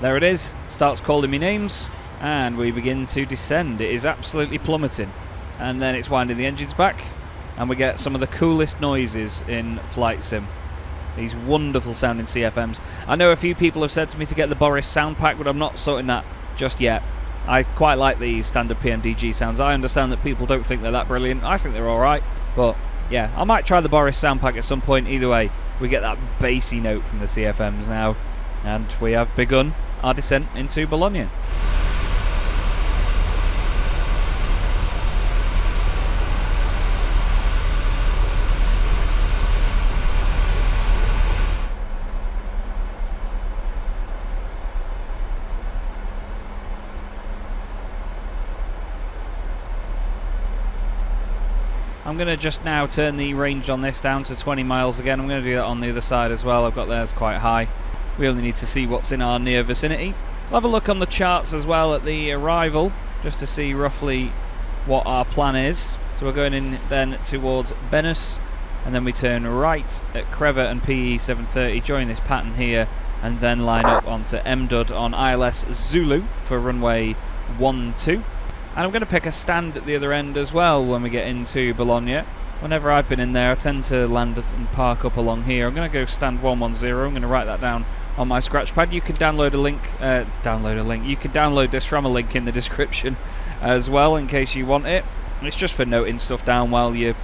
There it is. Starts calling me names. And we begin to descend. It is absolutely plummeting. And then it's winding the engines back. And we get some of the coolest noises in flight sim. These wonderful sounding CFMs. I know a few people have said to me to get the Boris sound pack, but I'm not sorting that just yet. I quite like the standard PMDG sounds. I understand that people don't think they're that brilliant. I think they're alright. But yeah, I might try the Boris sound pack at some point. Either way, we get that bassy note from the CFMs now. And we have begun our descent into Bologna. I'm going to just now turn the range on this down to 20 miles again. I'm going to do that on the other side as well. I've got theirs quite high. We only need to see what's in our near vicinity. We'll have a look on the charts as well at the arrival, just to see roughly what our plan is. So we're going in then towards Benus, and then we turn right at Creva and PE 730, join this pattern here, and then line up onto MDUD on ILS Zulu for runway 12. And I'm going to pick a stand at the other end as well when we get into Bologna. Whenever I've been in there, I tend to land and park up along here. I'm going to go stand 110. I'm going to write that down on my scratch pad. You can download a link. You can download this from a link in the description as well in case you want it. It's just for noting stuff down while you're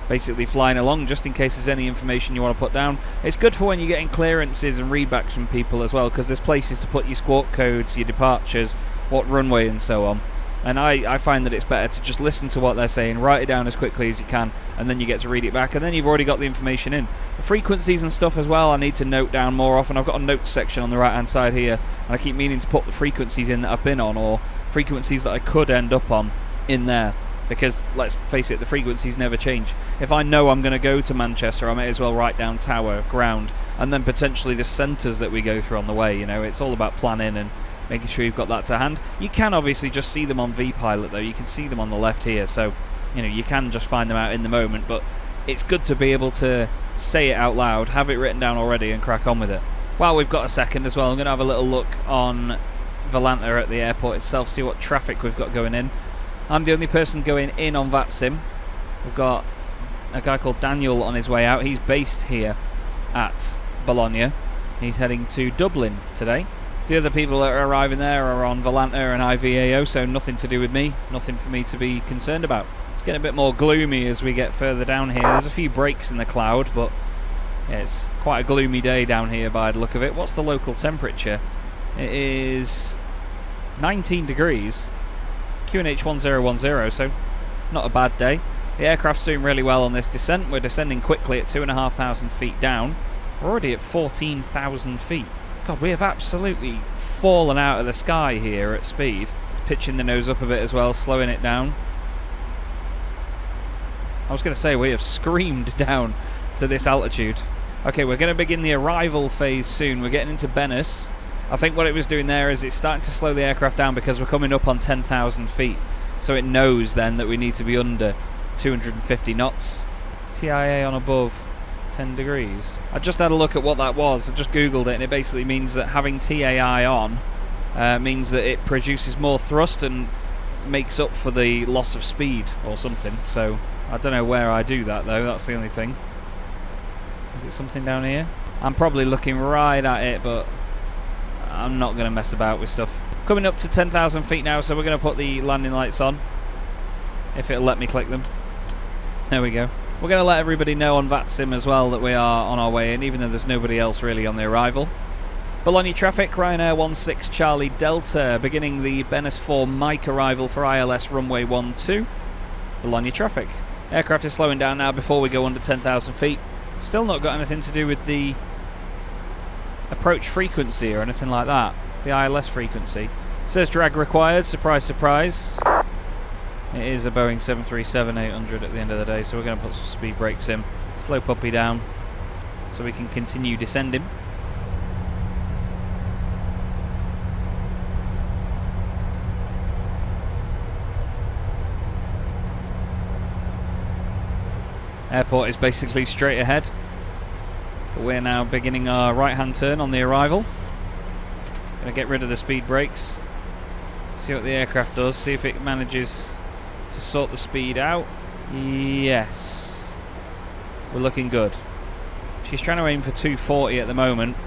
basically flying along, just in case there's any information you want to put down. It's good for when you're getting clearances and readbacks from people as well, because there's places to put your squawk codes, your departures, what runway and so on. And I find that it's better to just listen to what they're saying, write it down as quickly as you can, and then you get to read it back, and then you've already got the information in. The frequencies and stuff as well, I need to note down more often. I've got a notes section on the right hand side here, and I keep meaning to put the frequencies in that I've been on, or frequencies that I could end up on in there. Because, let's face it, the frequencies never change. If I know I'm going to go to Manchester, I may as well write down tower, ground, and then potentially the centres that we go through on the way. You know, it's all about planning and making sure you've got that to hand. You can obviously just see them on vPilot though. You can see them on the left here, so you know you can just find them out in the moment, but it's good to be able to say it out loud, have it written down already, and crack on with it. While we've got a second as well, I'm going to have a little look on Volanta at the airport itself, see what traffic we've got going in. I'm the only person going in on VATSIM. We've got a guy called Daniel on his way out. He's based here at Bologna. He's heading to Dublin today. The other people that are arriving there are on Volanta and IVAO, so nothing to do with me, nothing for me to be concerned about. It's getting a bit more gloomy as we get further down here. There's a few breaks in the cloud, but yeah, it's quite a gloomy day down here by the look of it. What's the local temperature? It is 19 degrees. QNH 1010, so not a bad day. The aircraft's doing really well on this descent. We're descending quickly at 2,500 feet down. We're already at 14,000 feet. God, we have absolutely fallen out of the sky here at speed. It's pitching the nose up a bit as well, slowing it down. I was going to say we have screamed down to this altitude. Okay, we're going to begin the arrival phase soon. We're getting into Venice. I think what it was doing there is it's starting to slow the aircraft down because we're coming up on 10,000 feet. So it knows then that we need to be under 250 knots. TIA on above 10 degrees. I just had a look at what that was. I just googled it, and it basically means that having TAI on means that it produces more thrust and makes up for the loss of speed or something. So I don't know where I do that though, that's the only thing. Is it something down here? I'm probably looking right at it, but I'm not going to mess about with stuff. Coming up to 10,000 feet now, so we're going to put the landing lights on. If it'll let me click them. There we go. We're going to let everybody know on VATSIM as well that we are on our way in, even though there's nobody else really on the arrival. Bologna traffic, Ryanair 16 Charlie Delta, beginning the Venice 4 Mike arrival for ILS runway 12. Bologna traffic. Aircraft is slowing down now before we go under 10,000 feet. Still not got anything to do with the approach frequency or anything like that. The ILS frequency. It says drag required, surprise surprise. It is a Boeing 737-800 at the end of the day, so we're going to put some speed brakes in. Slow puppy down so we can continue descending. Airport is basically straight ahead. But we're now beginning our right-hand turn on the arrival. Going to get rid of the speed brakes. See what the aircraft does. See if it manages to sort the speed out. Yes. We're looking good. She's trying to aim for 240 at the moment.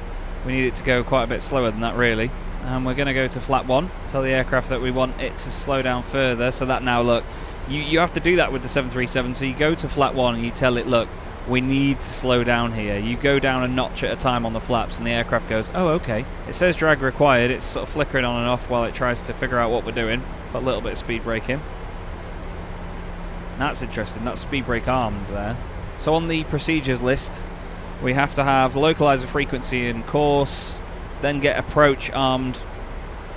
We need it to go quite a bit slower than that really. And we're going to go to flat 1. Tell the aircraft that we want it to slow down further. So that now, look, you have to do that with the 737. So you go to flat 1 and you tell it, look, we need to slow down here. You go down a notch at a time on the flaps and the aircraft goes, oh, okay. It says drag required. It's sort of flickering on and off while it tries to figure out what we're doing. Put a little bit of speed brake in. That's interesting. That's speed brake armed there. So on the procedures list, we have to have localizer frequency and course, then get approach armed.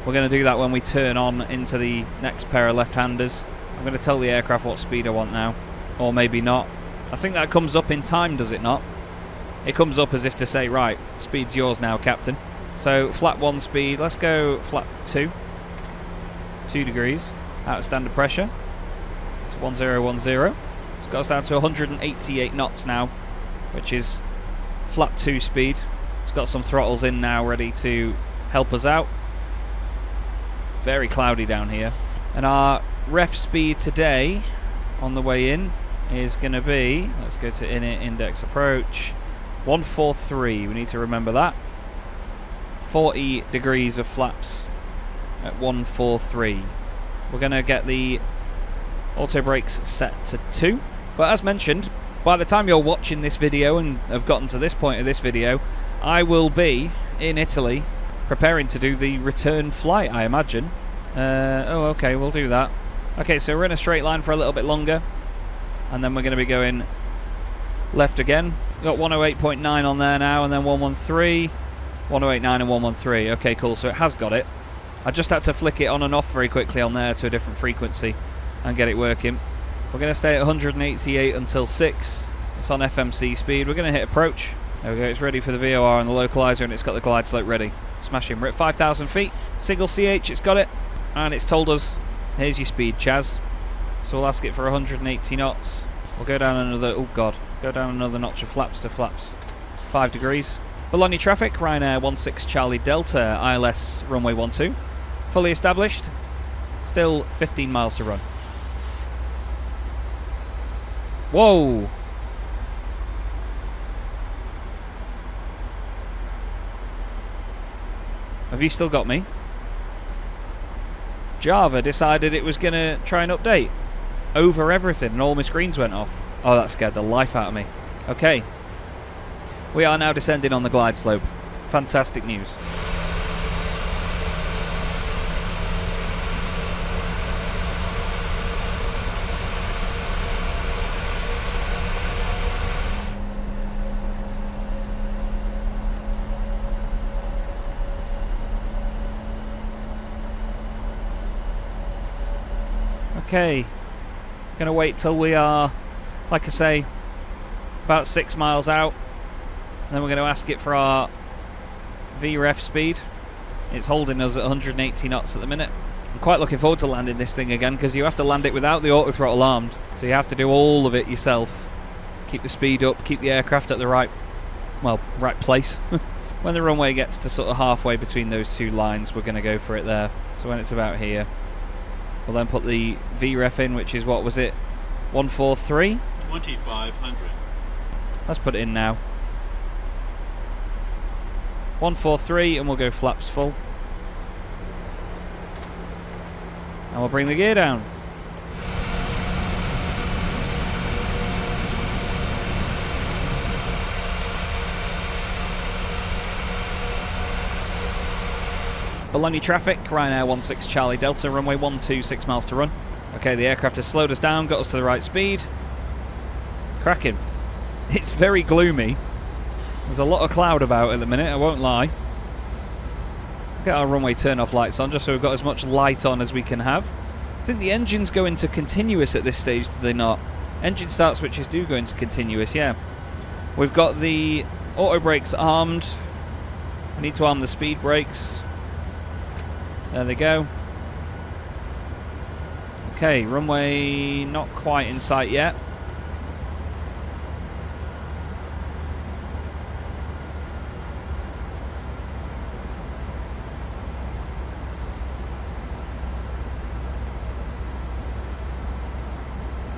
We're going to do that when we turn on into the next pair of left-handers. I'm going to tell the aircraft what speed I want now, or maybe not. I think that comes up in time, does it not? It comes up as if to say, right, speed's yours now, Captain. So flat 1 speed, let's go flat 2. 2 degrees, out of standard pressure. It's 1010. It's got us down to 188 knots now, which is flat 2 speed. It's got some throttles in now ready to help us out. Very cloudy down here. And our ref speed today on the way in is going to be, let's go to init index approach, 143. We need to remember that. 40 degrees of flaps at 143. We're going to get the auto brakes set to 2. But as mentioned, by the time you're watching this video and have gotten to this point of this video, I will be in Italy preparing to do the return flight, I imagine. Oh, okay, we'll do that. Okay, so we're in a straight line for a little bit longer, and then we're going to be going left again. Got 108.9 on there now, and then 113, 108.9 and 113. Okay, cool, so it has got it. I just had to flick it on and off very quickly on there to a different frequency and get it working. We're going to stay at 188 until 6. It's on FMC speed. We're going to hit approach. There we go, it's ready for the VOR and the localizer, and it's got the glide slope ready. Smashing. We're at 5,000 feet. Single CH, it's got it. And it's told us, here's your speed, Chaz. So we'll ask it for 180 knots. We'll go down another, oh god, go down another notch of flaps to flaps. 5 degrees. Bologna traffic, Ryanair 16 Charlie Delta, ILS runway 12. Fully established. Still 15 miles to run. Whoa! Have you still got me? Java decided it was going to try and update over everything and all my screens went off. Oh, that scared the life out of me. Okay. We are now descending on the glide slope. Fantastic news. Okay, gonna wait till we are, like I say, about 6 miles out. Then we're gonna ask it for our VREF speed. It's holding us at 180 knots at the minute. I'm quite looking forward to landing this thing again, because you have to land it without the auto throttle armed. So you have to do all of it yourself. Keep the speed up, keep the aircraft at the right place. When the runway gets to sort of halfway between those two lines, we're gonna go for it there. So when it's about here, we'll then put the VREF in, which is, what was it? 143? 2,500. Let's put it in now. 143, and we'll go flaps full. And we'll bring the gear down. Bologna traffic, Ryanair 16 Charlie Delta, runway 12, 6 miles to run. Okay, the aircraft has slowed us down, got us to the right speed. Cracking. It's very gloomy. There's a lot of cloud about at the minute, I won't lie. Get our runway turn-off lights on, just so we've got as much light on as we can have. I think the engines go into continuous at this stage, do they not? Engine start switches do go into continuous, yeah. We've got the auto brakes armed. We need to arm the speed brakes. There they go. Okay, runway not quite in sight yet.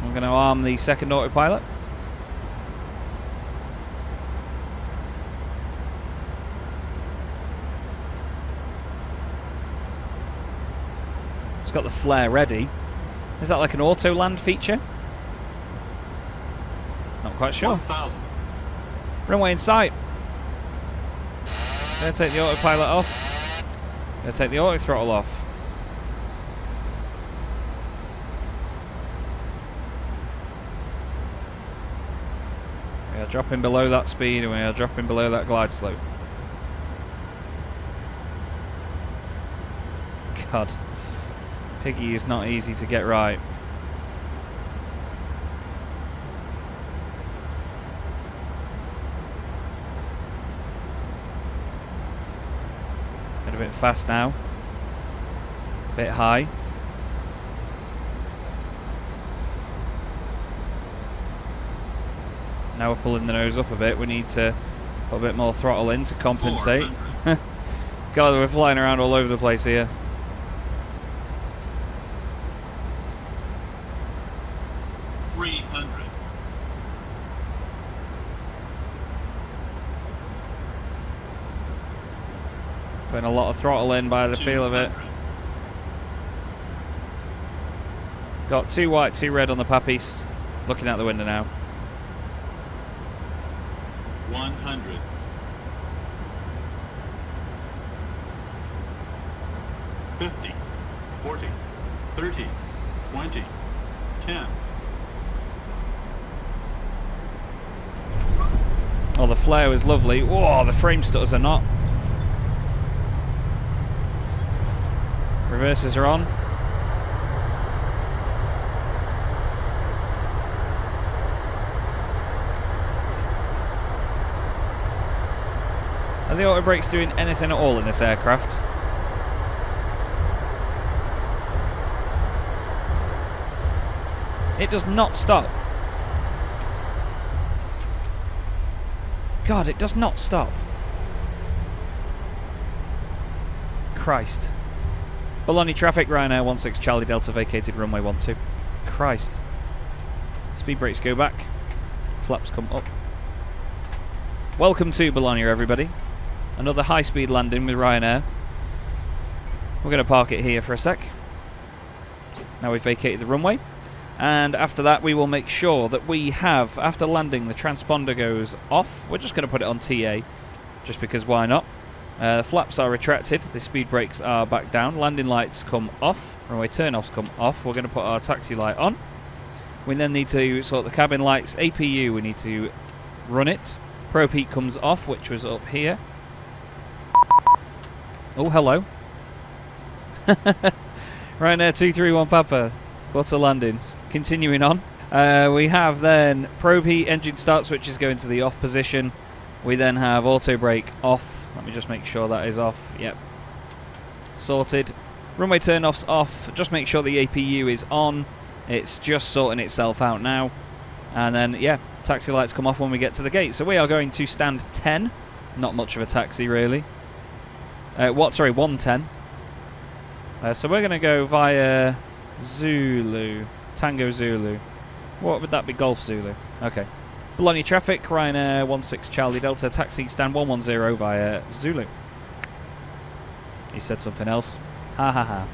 I'm going to arm the second autopilot. It's got the flare ready. Is that like an auto land feature? Not quite sure. 1,000. Runway in sight. Gonna take the autopilot off. Gonna take the auto throttle off. We are dropping below that speed, and we are dropping below that glide slope. God. Piggy is not easy to get right. Get a bit fast now. A bit high. Now we're pulling the nose up a bit. We need to put a bit more throttle in to compensate. God, we're flying around all over the place here. Putting a lot of throttle in by the feel of it. Got 2 white, 2 red on the puppies. Looking out the window now. 100. 50. 40, 30, 20, 10. Oh, the flare was lovely. Whoa, the frame stutters are not. Reverses are on. Are the auto brakes doing anything at all in this aircraft? It does not stop. God, it does not stop. Christ. Bologna traffic, Ryanair 16 Charlie Delta vacated runway 12. Christ. Speed brakes go back. Flaps come up. Welcome to Bologna, everybody. Another high-speed landing with Ryanair. We're going to park it here for a sec. Now we've vacated the runway. And after that we will make sure that we have, after landing, the transponder goes off. We're just going to put it on TA, just because why not. The flaps are retracted, the speed brakes are back down, landing lights come off, runway turn-offs come off. We're going to put our taxi light on. We then need to sort the cabin lights, APU, we need to run it. Probe heat comes off, which was up here. Oh, hello. Ryanair 231 Papa, butter landing. Continuing on, we have then probe heat, engine start switches go into the off position. We then have auto brake off. Let me just make sure that is off. Yep. Sorted. Runway turn-offs off. Just make sure the APU is on. It's just sorting itself out now. And then, yeah, taxi lights come off when we get to the gate. So we are going to stand 10. Not much of a taxi, really. 110. So we're going to go via Zulu. Tango Zulu. What would that be? Golf Zulu. Okay. Bologna traffic, Ryanair 16 Charlie Delta, taxi stand 110 via Zulu. He said something else. Ha ha ha.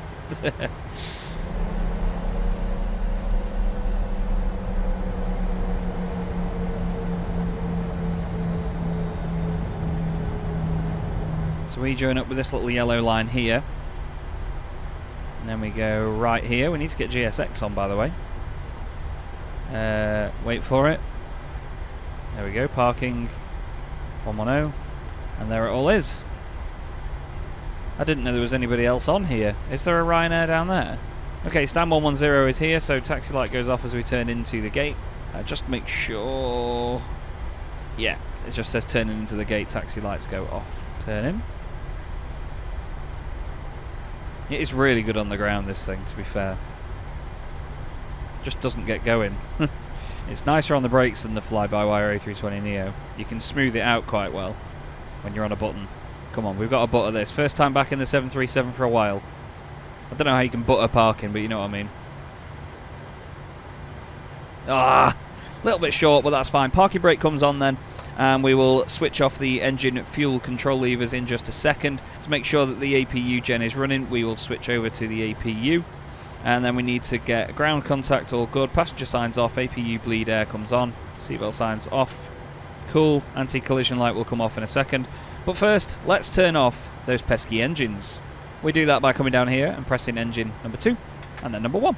So we join up with this little yellow line here. And then we go right here. We need to get GSX on, by the way. Wait for it. There we go, parking 110. And there it all is. I didn't know there was anybody else on here. Is there a Ryanair down there? Okay, stand 110 is here, so taxi light goes off as we turn into the gate. Just make sure... Yeah, it just says turning into the gate, taxi lights go off. Turn in. It is really good on the ground, this thing, to be fair. Just doesn't get going. It's nicer on the brakes than the fly-by-wire A320neo. You can smooth it out quite well when you're on a button. Come on, we've got a butter this. First time back in the 737 for a while. I don't know how you can butter parking, but you know what I mean. Ah, a little bit short, but that's fine. Parking brake comes on then, and we will switch off the engine fuel control levers in just a second. To make sure that the APU gen is running, we will switch over to the APU. And then we need to get ground contact all good. Passenger signs off, APU bleed air comes on, seatbelt signs off. Cool, anti-collision light will come off in a second. But first, let's turn off those pesky engines. We do that by coming down here and pressing engine number 2 and then number 1.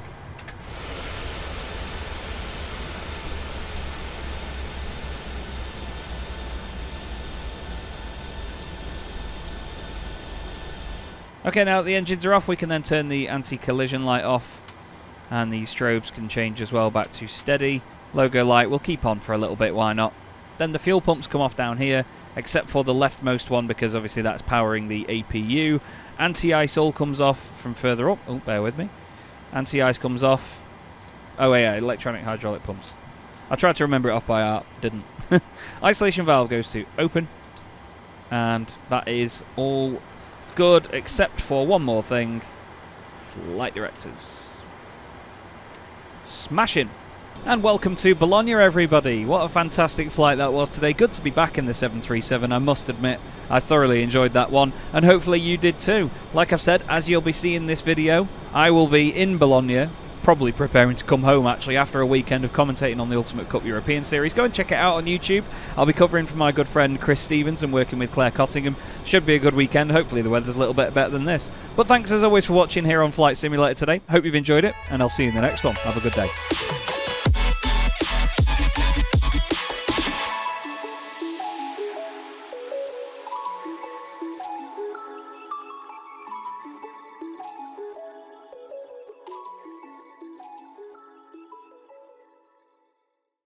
Okay, now that the engines are off, we can then turn the anti-collision light off, and the strobes can change as well back to steady. Logo light will keep on for a little bit, why not? Then the fuel pumps come off down here, except for the leftmost one, because obviously that's powering the APU. Anti-ice all comes off from further up. Oh, bear with me. Anti-ice comes off. Oh yeah, electronic hydraulic pumps. I tried to remember it off by heart, didn't. Isolation valve goes to open, and that is all good, except for one more thing. Flight directors. Smashing. And welcome to Bologna, everybody. What a fantastic flight that was today. Good to be back in the 737, I must admit. I thoroughly enjoyed that one, and hopefully you did too. Like I've said, as you'll be seeing this video, I will be in Bologna, probably preparing to come home actually after a weekend of commentating on the Ultimate Cup European Series. Go and check it out on YouTube. I'll be covering for my good friend Chris Stevens and working with Claire Cottingham. Should be a good weekend. Hopefully the weather's a little bit better than this. But thanks as always for watching here on Flight Simulator today. Hope you've enjoyed it, and I'll see you in the next one. Have a good day.